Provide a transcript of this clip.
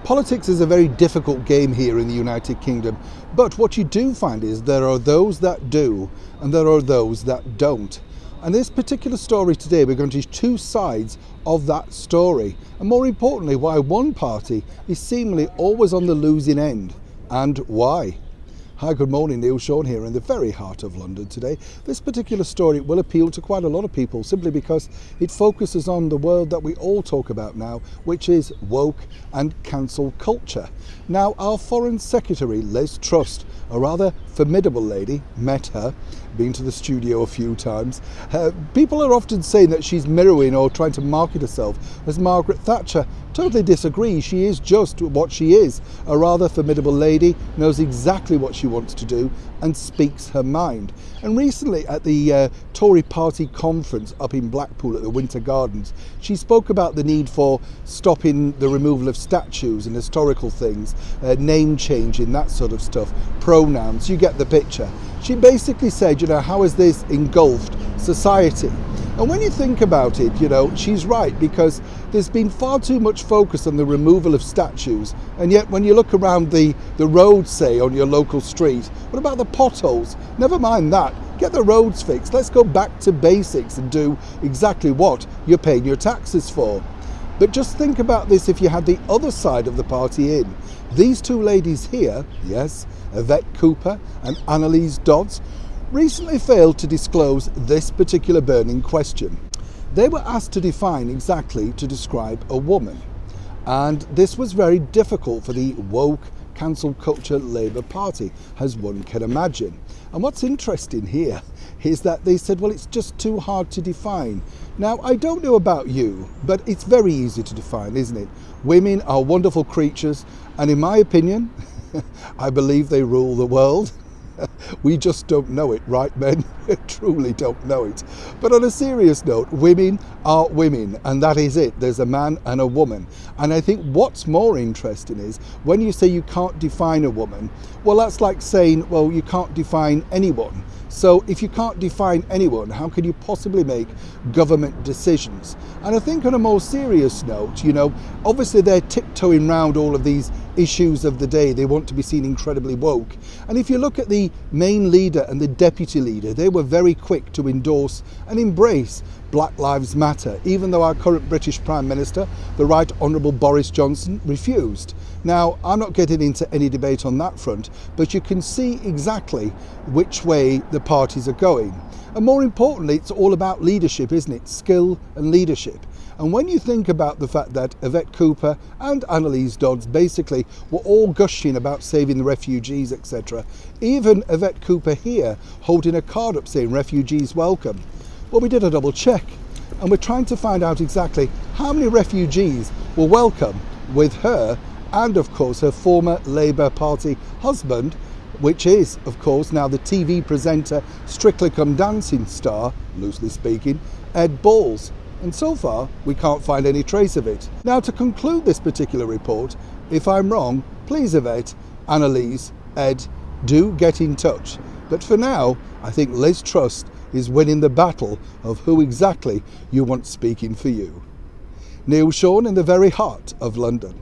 Politics is a very difficult game here in the United Kingdom, but what you do find is there are those that do and there are those that don't. And this particular story today, we're going to see two sides of that story, and more importantly, why one party is seemingly always on the losing end and why. Hi, good morning, Neil Sean here in the very heart of London today. This particular story will appeal to quite a lot of people simply because it focuses on the world that we all talk about now, which is woke and cancel culture. Now, our Foreign Secretary, Liz Truss, a rather formidable lady, met her, been to the studio a few times. People are often saying that she's mirroring or trying to market herself as Margaret Thatcher. Totally disagree. She is just what she is, a rather formidable lady, knows exactly what she wants to do and speaks her mind. And recently at the Tory party conference up in Blackpool at the Winter Gardens, she spoke about the need for stopping the removal of statues and historical things, name changing, that sort of stuff, pronouns, you get the picture. She basically said, how has this engulfed society? And when you think about it, she's right, because there's been far too much focus on the removal of statues, and yet when you look around the roads, say, on your local street, what about the potholes? Never mind that. Get the roads fixed. Let's go back to basics and do exactly what you're paying your taxes for. But just think about this if you had the other side of the party in. These two ladies here, yes, Yvette Cooper and Annalise Dodds, recently failed to disclose this particular burning question. They were asked to describe a woman, and this was very difficult for the woke cancel culture Labour Party, as one can imagine. And what's interesting here is that they said, well, it's just too hard to define. Now, I don't know about you, but it's very easy to define, isn't it? Women are wonderful creatures, and in my opinion, I believe they rule the world. We just don't know it, right, men? We truly don't know it. But on a serious note, women are women, and that is it. There's a man and a woman. And I think what's more interesting is when you say you can't define a woman, well, that's like saying, well, you can't define anyone. So if you can't define anyone, how can you possibly make government decisions? And I think on a more serious note, obviously they're tiptoeing around all of these issues of the day. They want to be seen incredibly woke. And if you look at the main leader and the deputy leader, they were very quick to endorse and embrace Black Lives Matter, even though our current British Prime Minister, the Right Honourable Boris Johnson, refused. Now, I'm not getting into any debate on that front, but you can see exactly which way the parties are going. And more importantly, it's all about leadership, isn't it? Skill and leadership. And when you think about the fact that Yvette Cooper and Annalise Dodds basically were all gushing about saving the refugees, etc., even Yvette Cooper here holding a card up saying refugees welcome. Well, we did a double check, and we're trying to find out exactly how many refugees were welcome with her and, of course, her former Labour Party husband, which is, of course, now the TV presenter, Strictly Come Dancing star, loosely speaking, Ed Balls. And so far, we can't find any trace of it. Now, to conclude this particular report, if I'm wrong, please, Yvette, Annalise, Ed, do get in touch. But for now, I think Liz Truss is winning the battle of who exactly you want speaking for you. Neil Sean in the very heart of London.